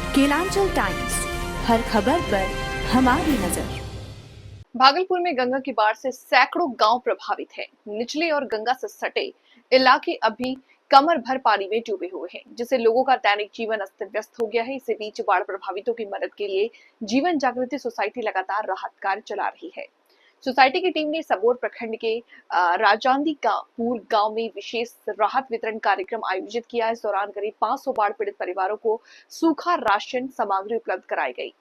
Kelanchal times, हर खबर पर हमारी नजर। भागलपुर में गंगा की बाढ़ से सैकड़ों गांव प्रभावित हैं। निचले और गंगा से सटे इलाके अभी कमर भर पानी में डूबे हुए हैं, जिससे लोगों का दैनिक जीवन अस्त व्यस्त हो गया है। इसी बीच बाढ़ प्रभावितों की मदद के लिए जीवन जागृति सोसाइटी लगातार राहत कार्य चला रही है। सोसाइटी की टीम ने सबौर प्रखंड के राजांदी पूर्व गांव में विशेष राहत वितरण कार्यक्रम आयोजित किया। इस दौरान करीब 500 बाढ़ पीड़ित परिवारों को सूखा राशन सामग्री उपलब्ध कराई गई।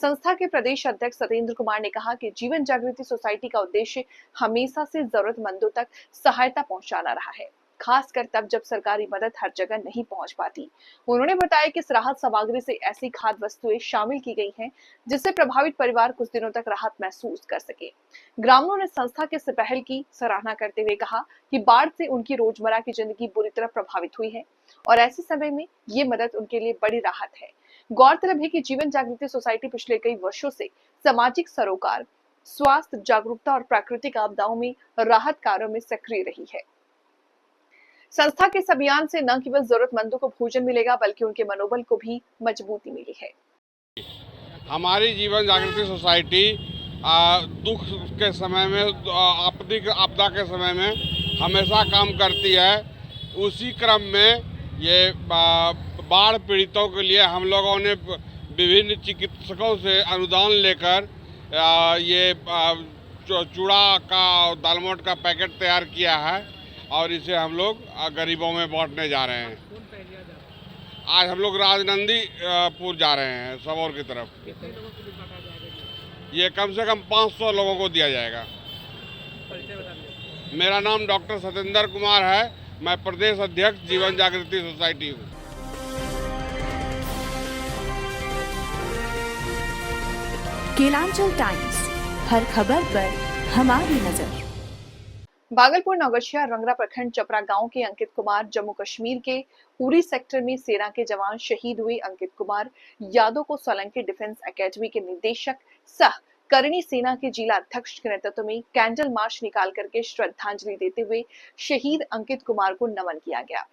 संस्था के प्रदेश अध्यक्ष सत्येंद्र कुमार ने कहा कि जीवन जागृति सोसाइटी का उद्देश्य हमेशा से जरूरतमंदों तक सहायता पहुंचाना रहा है, खासकर तब जब सरकारी मदद हर जगह नहीं पहुंच पाती। उन्होंने बताया कि इस राहत सामग्री से ऐसी खाद्य वस्तुएं शामिल की गई हैं जिससे प्रभावित परिवार कुछ दिनों तक राहत महसूस कर सके। ग्रामीणों ने संस्था के इस पहल की सराहना करते हुए कहा कि बाढ़ से उनकी रोजमर्रा की जिंदगी बुरी तरह प्रभावित हुई है और ऐसे समय में ये मदद उनके लिए बड़ी राहत है। गौरतलब है कि जीवन जागृति सोसाइटी पिछले कई वर्षों से सामाजिक सरोकार, स्वास्थ्य जागरूकता और प्राकृतिक आपदाओं में राहत कार्यों में सक्रिय रही है। संस्था के इस अभियान से न केवल जरूरतमंदों को भोजन मिलेगा बल्कि उनके मनोबल को भी मजबूती मिली है। हमारी जीवन जागृति सोसाइटी दुख के समय में, आपदा के समय में हमेशा काम करती है। उसी क्रम में ये बाढ़ पीड़ितों के लिए हम लोगों ने विभिन्न चिकित्सकों से अनुदान लेकर ये चूड़ा का दालमोट का पैकेट तैयार किया है और इसे हम लोग गरीबों में बांटने जा रहे हैं। आज हम लोग राजनंदीपुर जा रहे हैं, सबौर की तरफ। ये कम से कम 500 लोगों को दिया जाएगा। मेरा नाम डॉक्टर सत्येंद्र कुमार है, मैं प्रदेश अध्यक्ष जीवन जागृति सोसाइटी हूँ। केलांचल टाइम्स, हर खबर पर हमारी नजर। भागलपुर नौगछिया रंगरा प्रखंड चपरा गांव के अंकित कुमार जम्मू कश्मीर के उरी सेक्टर में सेना के जवान शहीद हुए। अंकित कुमार यादव को सोलंकी डिफेंस एकेडमी के निदेशक सह करणी सेना के जिला अध्यक्ष के नेतृत्व में कैंडल मार्च निकाल करके श्रद्धांजलि देते हुए शहीद अंकित कुमार को नमन किया गया।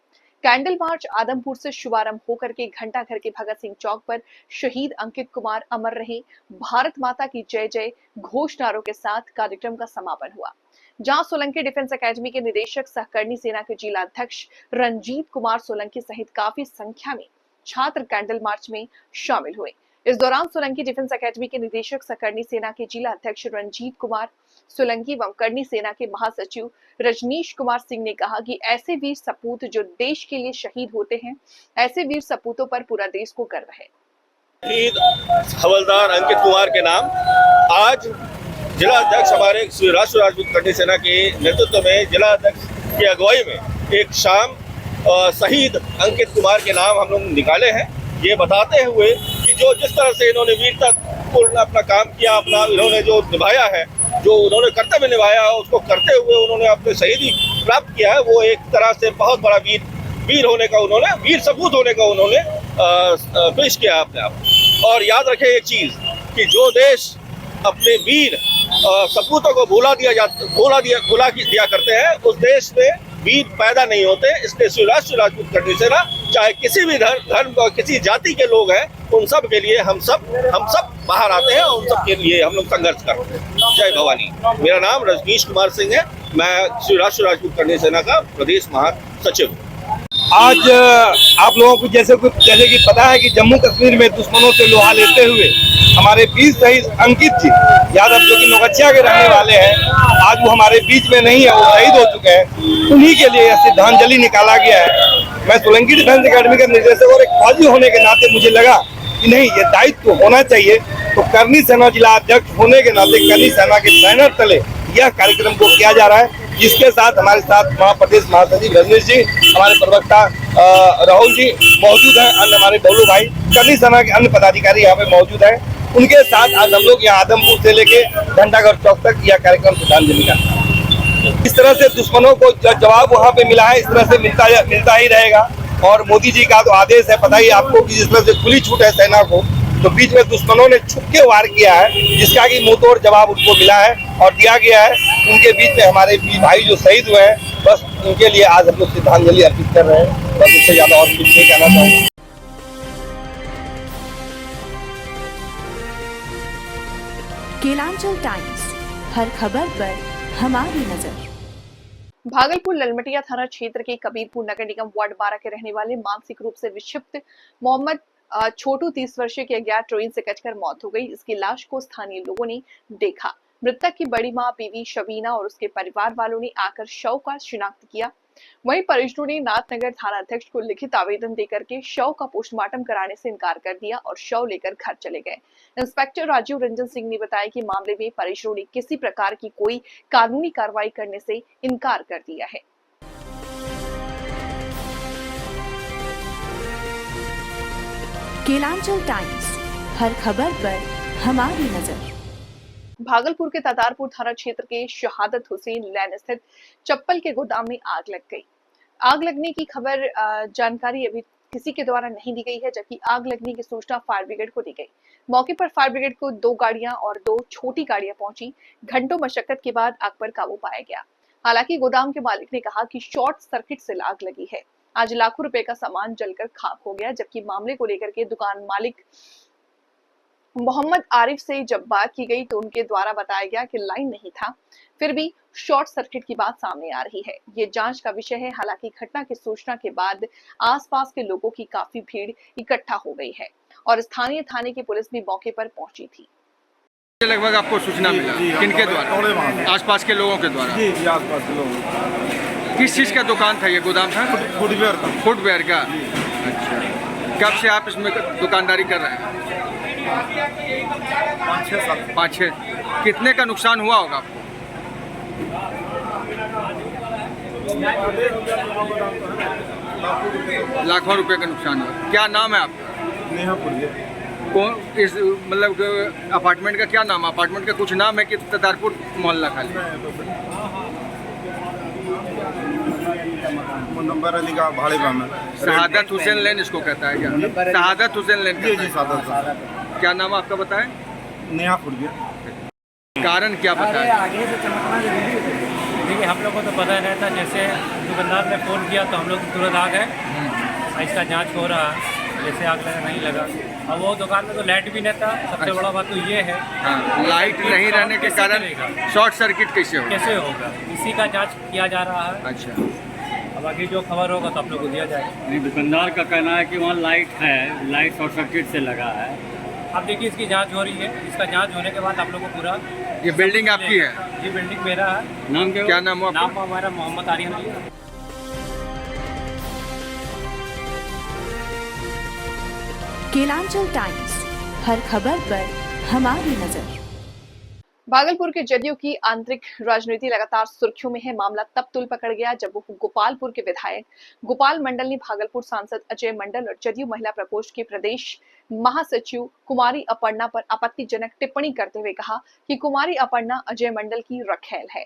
कैंडल मार्च आदमपुर से शुभारंभ होकर के घंटा घर के भगत सिंह चौक पर शहीद अंकित कुमार अमर रहे, भारत माता की जय जय घोष नारों के साथ कार्यक्रम का समापन हुआ, जहां सोलंकी डिफेंस एकेडमी के निदेशक सहकर्णी सेना के जिला अध्यक्ष रंजीत कुमार सोलंकी सहित काफी संख्या में छात्र कैंडल मार्च में शामिल हुए। इस दौरान सोलंकी डिफेंस एकेडमी के निदेशक सहकर्णी सेना के जिला अध्यक्ष रंजीत कुमार सोलंकी एवं करणी सेना के महासचिव रजनीश कुमार सिंह ने कहा कि ऐसे वीर सपूत जो देश के लिए शहीद होते हैं, ऐसे वीर सपूतों पर पूरा देश को गर्व है। शहीद हवलदार अंकित कुमार के नाम आज जिला अध्यक्ष हमारे राष्ट्रीय राजपूत करणी सेना के नेतृत्व में जिला अध्यक्ष की अगुवाई में एक शाम शहीद अंकित कुमार के नाम हम लोग निकाले हैं। ये बताते हुए कि जो जिस तरह से इन्होंने वीरता पूर्ण अपना काम किया, अपना इन्होंने जो निभाया है, जो उन्होंने कर्तव्य निभाया है, उसको करते हुए उन्होंने अपने शहीदी प्राप्त किया है। वो एक तरह से बहुत बड़ा वीर होने का उन्होंने, वीर सपूत होने का उन्होंने पेश किया अपने आप। और याद रखें एक चीज़ कि जो देश अपने वीर सपूतों को भुला दिया करते हैं, उस देश में वीर पैदा नहीं होते। इसलिए राष्ट्रीय राजपूत करणी सेना चाहे किसी भी धर्म और किसी जाति के लोग हैं, उन सब के लिए हम सब बाहर आते हैं और उन सब के लिए हम लोग संघर्ष करते हैं। जय भवानी। मेरा नाम रजनीश कुमार सिंह है, मैं राष्ट्रीय राजपूत करणी सेना का प्रदेश महासचिव हूँ। आज आप लोगों को जैसे कि पता है कि जम्मू कश्मीर में दुश्मनों से लोहा लेते हुए हमारे वीर शहीद अंकित जी यादव, जो कि नौगछिया के रहने वाले हैं, आज वो हमारे बीच में नहीं है, वो शहीद हो चुके हैं। उन्हीं के लिए श्रद्धांजलि निकाला गया है। मैं सोलंकी डिफेंस एकेडमी का निर्देशक और एक फौजी होने के नाते मुझे लगा कि नहीं, ये दायित्व होना चाहिए, तो करणी सेना जिला अध्यक्ष होने के नाते करणी सेना के बैनर तले यह कार्यक्रम को किया जा रहा है, जिसके साथ हमारे साथ महाप्रदेश महासचिव रजनीश जी, हमारे प्रवक्ता राहुल जी मौजूद हैं, अन्य हमारे डोलू भाई, करणी सेना के अन्य पदाधिकारी यहाँ पे मौजूद हैं। उनके साथ आज हम लोग यहाँ आदमपुर से लेके घंटाघर चौक तक यह कार्यक्रम श्रद्धांजलि का। इस तरह से दुश्मनों को जवाब वहाँ पे मिला है, इस तरह से मिलता ही रहेगा। और मोदी जी का तो आदेश है, पता ही आपको कि जिस तरह से खुली छूट है सेना को, तो बीच में दुश्मनों ने छुप के वार किया है, जिसका कि मुंहतोड़ जवाब उनको मिला है और दिया गया है। उनके बीच में हमारे भाई जो शहीद हुए हैं, बस उनके लिए आज हम लोग श्रद्धांजलि अर्पित कर रहे हैं। बस इससे ज्यादा और कुछ नहीं कहना चाहूँगा। केलांचल टाइम्स, हर खबर पर हमारी नजर। भागलपुर ललमटिया थाना क्षेत्र के कबीरपुर नगर निगम वार्ड 12 के रहने वाले मानसिक रूप से विक्षिप्त मोहम्मद छोटू 30 वर्षीय की अज्ञात ट्रेन से कचकर मौत हो गई। इसकी लाश को स्थानीय लोगों ने देखा। मृतक की बड़ी मां बीवी शबीना और उसके परिवार वालों ने आकर शव का शिनाख्त किया। वहीं परिजनों ने नाथनगर थाना अध्यक्ष को लिखित आवेदन देकर के शव का पोस्टमार्टम कराने से इनकार कर दिया और शव लेकर घर चले गए। इंस्पेक्टर राजीव रंजन सिंह ने बताया कि मामले में परिजनों ने किसी प्रकार की कोई कानूनी कार्रवाई करने से इनकार कर दिया है। केलांचल टाइम्स, हर खबर पर हमारी नजर। भागलपुर के तातारपुर थाना क्षेत्र के शहादत हुसैन लैन स्थित चप्पल के गोदाम में आग लग गई। आग लगने की खबर जानकारी अभी किसी के द्वारा नहीं दी गई है, जबकि आग लगने की सूचना फायर ब्रिगेड को दी गई। मौके पर फायर ब्रिगेड को 2 गाड़ियां और 2 छोटी गाड़ियां पहुंची। घंटों मशक्कत के बाद आग पर काबू पाया गया। हालांकि गोदाम के मालिक ने कहा कि शॉर्ट सर्किट से आग लगी है। आज लाखों रुपए का सामान जलकर खाक हो गया, जबकि मामले को लेकर के दुकान मालिक मोहम्मद आरिफ से जब बात की गई तो उनके द्वारा बताया गया कि लाइन नहीं था, फिर भी शॉर्ट सर्किट की बात सामने आ रही है। ये जांच का विषय है। हालांकि घटना की सूचना के बाद आसपास के लोगों की काफी भीड़ इकट्ठा हो गई है और स्थानीय थाने की पुलिस भी मौके पर पहुंची थी। लगभग आपको सूचना मिला किनके द्वारा? आसपास के लोगों के द्वारा? जी आसपास के लोग। किस चीज़ का दुकान था ये? गोदाम था? फुटवेयर का। फुटवेयर का। अच्छा, कब से आप इसमें दुकानदारी कर रहे हैं? 5-6 साल। 5-6। कितने का नुकसान हुआ होगा आपको? लाखों रुपए का नुकसान हुआ। क्या नाम है आपका? नेहापुर। कौन इस मतलब अपार्टमेंट का क्या नाम? अपार्टमेंट का कुछ नाम है कि तातारपुर मोहल्ला खाली? नंबर अली का भाड़े में। शहादत हुसैन लेन इसको कहता है क्या? शहादत हुसैन लेन। जी जी शहादत। क्या नाम आपका बताएं? नेहापुर। कारण क्या बताया? आगे से चमकना जरूरी है। देखिए हम लोग को तो पता नहीं था। जैसे दुकानदार ने फ़ोन किया तो हम लोग तुरंत आ गए। इसका जांच हो रहा है। जैसे आग लगा नहीं लगा। अब वो दुकान में तो लाइट भी नहीं था। सबसे बड़ा बात तो ये है। हाँ, लाइट नहीं रहने के कारण शॉर्ट सर्किट कैसे होगा? इसी का जांच किया जा रहा है। अच्छा, अब आगे जो खबर होगा तो आप लोग को दिया जाएगा। नहीं, दुकानदार का कहना है कि वहाँ लाइट है, लाइट शॉर्ट सर्किट से लगा है। अब देखिए इसकी जांच हो रही है। इसका जांच होने के बाद आप लोग को पूरा। ये बिल्डिंग आपकी है? ये बिल्डिंग मेरा है। नाम क्या नाम हुआ? नाम हमारा मोहम्मद आर्यन अली है। केलांचल टाइम्स, हर खबर पर हमारी नजर। भागलपुर के जदयू की आंतरिक राजनीति लगातार सुर्खियों में है। मामला तब तुल पकड़ गया जब गोपालपुर के विधायक गोपाल मंडल ने भागलपुर सांसद अजय मंडल और जदयू महिला प्रकोष्ठ के प्रदेश महासचिव कुमारी अपर्णा पर आपत्तिजनक टिप्पणी करते हुए कहा कि कुमारी अपर्णा अजय मंडल की रखेल है।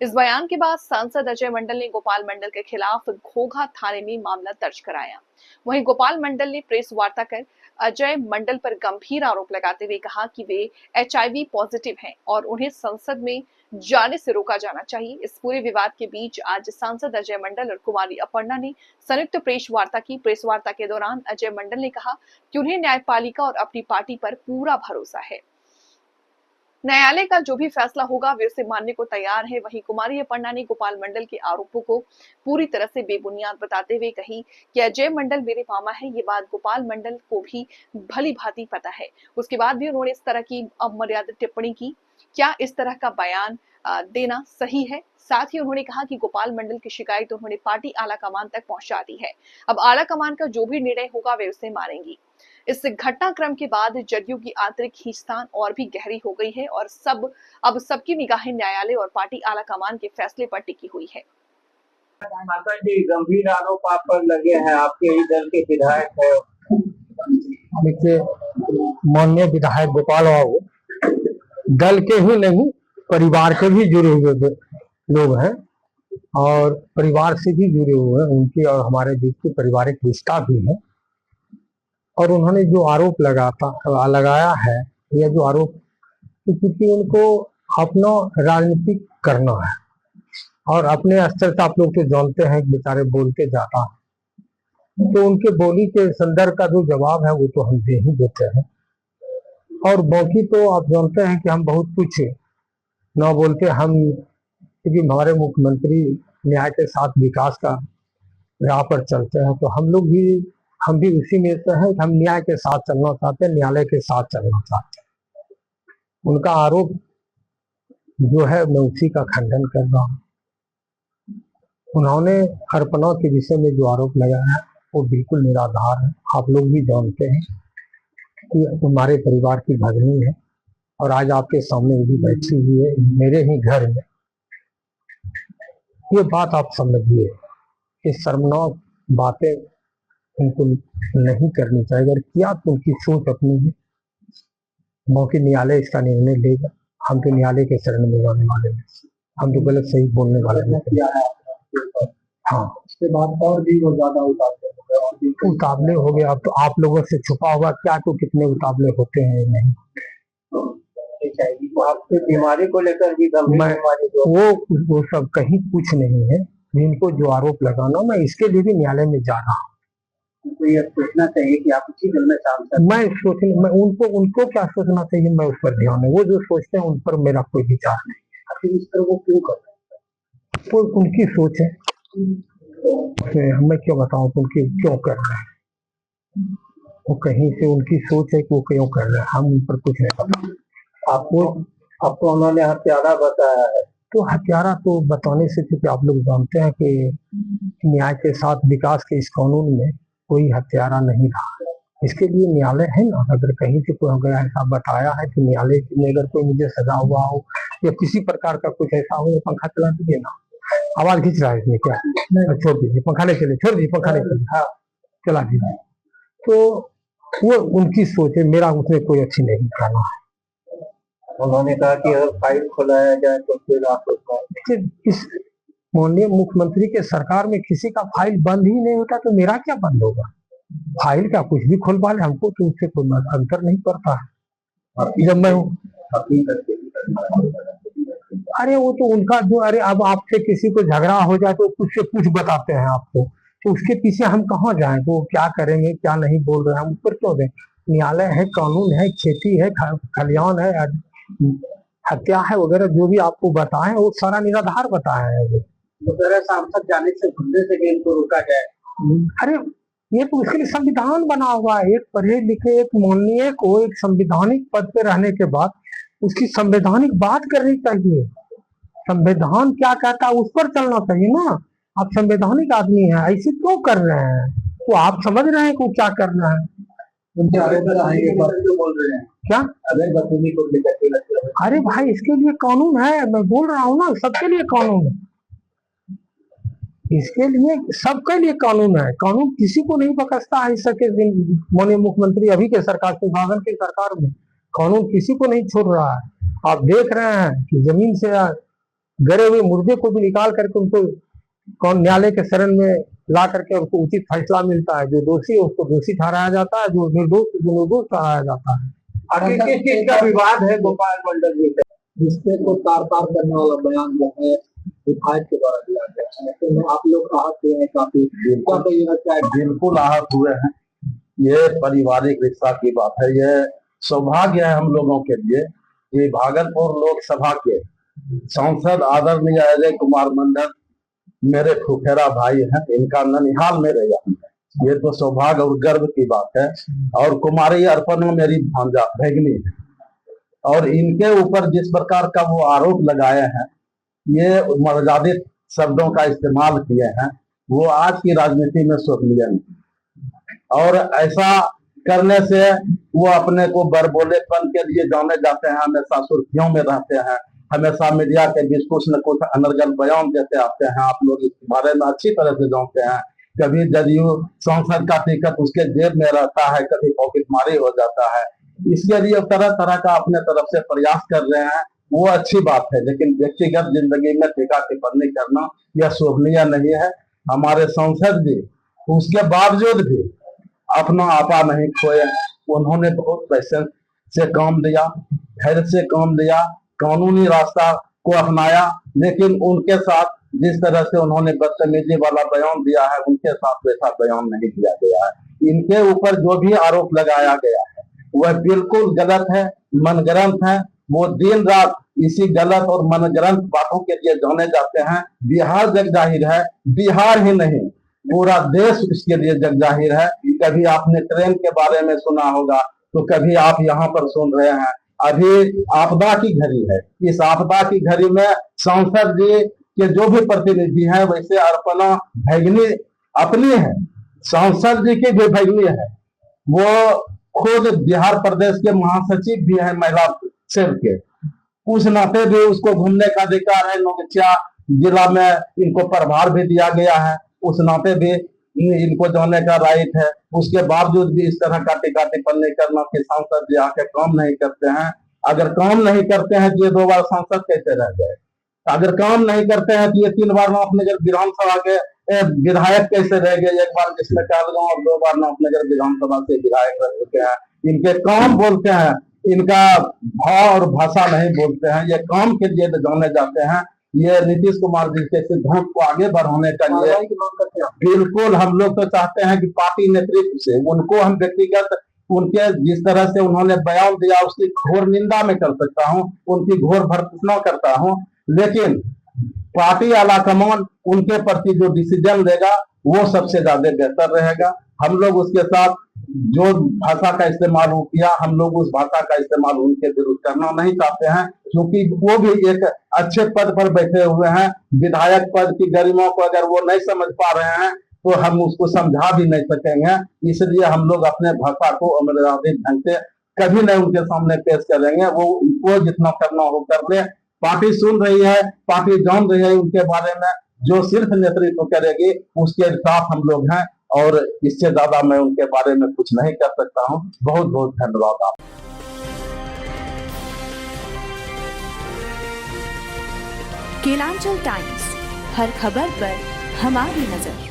इस बयान के बाद सांसद अजय मंडल ने गोपाल मंडल के खिलाफ घोघा थाने में मामला दर्ज कराया। वहीं गोपाल मंडल ने प्रेस वार्ता कर अजय मंडल पर गंभीर आरोप लगाते हुए कहा कि वे HIV पॉजिटिव हैं और उन्हें संसद में जाने से रोका जाना चाहिए। इस पूरे विवाद के बीच आज सांसद अजय मंडल और कुमारी अपर्णा ने संयुक्त प्रेस वार्ता की। प्रेस वार्ता के दौरान अजय मंडल ने कहा कि उन्हें न्यायपालिका और अपनी पार्टी पर पूरा भरोसा है। न्यायालय का जो भी फैसला होगा वे उसे मानने को तैयार है। वहीं कुमारी अपर्णा ने गोपाल मंडल के आरोपों को पूरी तरह से बेबुनियाद बताते हुए कही कि अजय मंडल मेरे मामा है। ये बात गोपाल मंडल को भी भली भांति पता है। उसके बाद भी उन्होंने इस तरह की अमर्यादित टिप्पणी की। क्या इस तरह का बयान देना सही है? साथ ही उन्होंने कहा कि गोपाल मंडल की शिकायत उन्होंने पार्टी आला कमान तक पहुंचा दी है। अब आला कमान का जो भी निर्णय होगा वे उसे मानेंगी। इस घटनाक्रम के बाद जदयू की आंतरिक खींचतान और भी गहरी हो गई है और अब सबकी निगाहें न्यायालय और पार्टी आला कमान के फैसले पर टिकी हुई है। माता जी, गंभीर आरोप आप पर लगे हैं। आपके ही दल के विधायक है। देखिए, माननीय विधायक गोपाल बाबू दल के ही नहीं परिवार के भी जुड़े हुए लोग हैं और परिवार से भी जुड़े हुए हैं। उनकी और हमारे बीच की पारिवारिक रिश्ता भी है और उन्होंने जो आरोप लगाया है या जो आरोप, क्योंकि उनको अपना राजनीतिक करना है और अपने स्तर से आप लोग तो जानते हैं कि बेचारे बोलते जाता है, तो उनके बोली के संदर्भ का जो जवाब है वो तो हम दे ही देते हैं। और बाकी तो आप जानते हैं कि हम बहुत कुछ ना बोलते हम, क्योंकि हमारे मुख्यमंत्री न्याय के साथ विकास का राह पर चलते हैं, तो हम भी उसी में से हैं कि हम न्याय के साथ चलना चाहते हैं, न्यायालय के साथ चलना चाहते हैं। उनका आरोप जो है मैं उसी का खंडन कर रहा हूँ। उन्होंने अर्पणा के विषय में जो आरोप लगाया है वो बिल्कुल निराधार है। आप लोग भी जानते हैं कि हमारे परिवार की भगिनी है और आज आपके सामने भी बैठी हुई है मेरे ही घर में। ये बात आप समझिए, ये शर्मनाक बातें उनको नहीं करनी चाहिए। अगर किया तो उनकी सोच अपनी है, मौके न्यायालय इसका निर्णय लेगा। हम तो न्यायालय के शरण में जाने वाले हैं, हम तो गलत सही बोलने वाले नहीं। हाँ, उसके बाद और भी वो ज्यादा उतावले हो गए। अब तो आप लोगों से छुपा होगा क्या तो कितने उतावले होते हैं नहीं। आपकी बीमारी को लेकर भी वो सब कहीं कुछ नहीं है। इनको जो आरोप लगाना, मैं इसके लिए भी न्यायालय में जा रहा हूँ। तो ये सोचना चाहिए कि आप उसी दिल में मैं उनको क्या सोचना चाहिए, मैं उस पर ध्यान है। वो जो सोचते हैं उन पर मेरा कोई विचार नहीं। आखिर इस तरह वो क्यों कर रहे हैं? वो उनकी सोच है, मैं क्यों बताऊं उनकी क्यों कर रहे हैं। वो कहीं से उनकी सोच है कि वो क्यों कर रहे हैं, हम उन पर कुछ नहीं पता। आपको उन्होंने हत्यारा बताया है, तो हत्यारा तो बताने से क्योंकि आप लोग जानते हैं कि न्याय के साथ विकास के इस कानून में कोई हत्यारा नहीं रहा। इसके लिए न्यायालय है ना। अगर कहीं से कोई अगर ऐसा बताया है तो न्यायालय में अगर कोई मुझे सजा हुआ हो या किसी प्रकार का कुछ ऐसा हो, तो पंखा चला दीजिए ना। आवाज खींच रहा है इसमें क्या? छोड़ दीजिए, पंखा नहीं चले, छोड़ दीजिए, पंखा नहीं चले, हाँ चला दीजिए। तो वो उनकी सोच है, मेरा उसमें कोई अच्छी नहीं करना है। उन्होंने कहा कि अगर फाइल खुलाया जाए तो फिर आप इस माननीय मुख्यमंत्री के सरकार में किसी का फाइल बंद ही नहीं होता, तो मेरा क्या बंद होगा? फाइल क्या कुछ भी खुलवा ले, हमको तो उससे कोई अंतर नहीं पड़ता है। जब मैं अरे वो तो उनका जो, अरे अब आपसे किसी को झगड़ा हो जाए तो कुछ से कुछ बताते हैं आपको, तो उसके पीछे हम कहाँ जाएं? तो क्या करेंगे क्या नहीं बोल रहे हैं, हम ऊपर क्यों दें? न्यायालय है, कानून है, खेती है, खलियान है, हत्या है वगैरह जो भी आपको बताएं वो सारा निराधार बताया है। सांसद जाने से घूमने से भी इनको रोका जाए। अरे ये तो उसके लिए संविधान बना हुआ है। एक पढ़े लिखे एक माननीय को एक संवैधानिक पद पे रहने के बाद उसकी संवैधानिक बात करनी चाहिए। संविधान क्या कहता है उस पर चलना चाहिए ना। आप संवैधानिक आदमी हैं, ऐसे क्यों कर रहे हैं? तो आप समझ रहे हैं कि क्या कर रहे हैं? बोल रहे हैं क्या? को अरे भाई इसके लिए कानून है, मैं बोल रहा हूँ ना, सबके लिए कानून है। इसके लिए सबके लिए कानून है। कानून किसी को नहीं बकसता है। इस सके माननीय मुख्यमंत्री अभी के सरकार सुशासन की सरकार में कानून किसी को नहीं छोड़ रहा है। आप देख रहे हैं कि जमीन से गड़े हुए मुर्दे को भी निकाल करके उनको न्यायालय के शरण में ला करके उनको उचित फैसला मिलता है। जो दोषी है उसको दोषी ठहराया जाता है, जो निर्दोष ठहराया जाता है। आगे किस चीज का विवाद है गोपाल मंडल जी से, जिससे को तार तार करने वाला बयान जो है विधायक के द्वारा दिया गया है, तो आप लोग आहत हुए हैं काफी? बिल्कुल आहत हुए हैं। ये पारिवारिक रिश्ता की बात है। ये सौभाग्य है हम लोगों के लिए कि भागलपुर लोकसभा के सांसद आदरणीय अजय कुमार मंडल मेरे फुफेरा भाई हैं। इनका ननिहाल में रहा है। ये तो सौभाग्य और गर्व की बात है। और कुमारी अर्पणा मेरी भांजा भगिनी है। और इनके ऊपर जिस प्रकार का वो आरोप लगाए हैं, ये मर्यादित शब्दों का इस्तेमाल किए हैं, वो आज की राजनीति में शोभनीय नहीं। और ऐसा करने से वो अपने को बरबोलेपन के लिए जाने जाते हैं, हमेशा सुर्खियों में रहते हैं, हमेशा मीडिया के बीच कुछ न कुछ अनर्गल बयान देते आते हैं। आप लोग इस बारे में अच्छी तरह से जानते हैं। कभी जदयू सांसद का टिकट उसके जेब में रहता है, कभी पॉकेटमारी हो जाता है। इसके लिए तरह तरह का अपने तरफ से प्रयास कर रहे हैं, वो अच्छी बात है। लेकिन व्यक्तिगत जिंदगी में टीका टिप्पणी करना यह शोभनीय नहीं है। हमारे सांसद भी उसके बावजूद भी अपना आपा नहीं खोए। उन्होंने बहुत पैसे से काम दिया, धैर्य से काम दिया, कानूनी रास्ता को अपनाया। लेकिन उनके साथ जिस तरह से उन्होंने बदतमीजी वाला बयान दिया है, उनके साथ वैसा बयान नहीं दिया गया है। इनके ऊपर जो भी आरोप लगाया गया है वह बिल्कुल गलत है, मनगढ़ंत है। वो दिन रात इसी गलत और मनगढ़ंत बातों के लिए जाने जाते हैं। बिहार जग जाहिर है, बिहार ही नहीं पूरा देश इसके लिए जग जाहिर है। कभी आपने ट्रेन के बारे में सुना होगा, तो कभी आप यहाँ पर सुन रहे हैं। अभी आपदा की घड़ी है, इस आपदा की घड़ी में सांसद जी के जो भी प्रतिनिधि हैं, वैसे अर्पणा भगिनी अपनी है, सांसद जी की भी भगिनी है। वो खुद बिहार प्रदेश के महासचिव भी है महिला सेल के, उस नाते भी उसको घूमने का अधिकार है। नौगछिया जिला में इनको प्रभार भी दिया गया है, उस नाते भी इनको जाने का राइट है। उसके बावजूद भी इस तरह का टीका टिप्पणी करना कि सांसद जी आके काम नहीं करते हैं। अगर काम नहीं करते हैं तो ये 2 बार सांसद कैसे रह गए? अगर काम नहीं करते हैं तो ये 3 बार नाथनगर विधानसभा के विधायक कैसे रह गए? 1 बार जिसमें कहलगांव और 2 बार नाथनगर विधानसभा से विधायक रह चुके हैं। इनके काम बोलते हैं, इनका भाव और भाषा नहीं बोलते हैं। ये काम के लिए जाने जाते हैं। ये नीतीश कुमार जी के सिद्धांत को आगे बढ़ाने के लिए बिल्कुल हम लोग तो चाहते हैं कि पार्टी नेतृत्व से उनको हम व्यक्तिगत उनके जिस तरह से उन्होंने बयान दिया उसकी घोर निंदा में कर सकता हूं, उनकी घोर भर्त्सना करता हूं, लेकिन पार्टी आला कमान उनके प्रति जो डिसीजन लेगा वो सबसे ज्यादा बेहतर रहेगा। हम लोग उसके साथ जो भाषा का इस्तेमाल किया, हम लोग उस भाषा का इस्तेमाल उनके विरुद्ध करना नहीं चाहते हैं, क्योंकि वो भी एक अच्छे पद पर बैठे हुए हैं। विधायक पद की गरिमा को अगर वो नहीं समझ पा रहे हैं तो हम उसको समझा भी नहीं सकेंगे। इसलिए हम लोग अपने भाषा को अमर्यादित ढंग से कभी नहीं उनके सामने पेश करेंगे। वो जितना करना हो कर ले। पार्टी सुन रही है, पार्टी जान रही है उनके बारे में, जो सिर्फ नेतृत्व करेगी उसके साथ हम लोग हैं, और इससे ज्यादा मैं उनके बारे में कुछ नहीं कर सकता हूं। बहुत बहुत धन्यवाद आप। केलांचल टाइम्स, हर खबर पर हमारी नजर।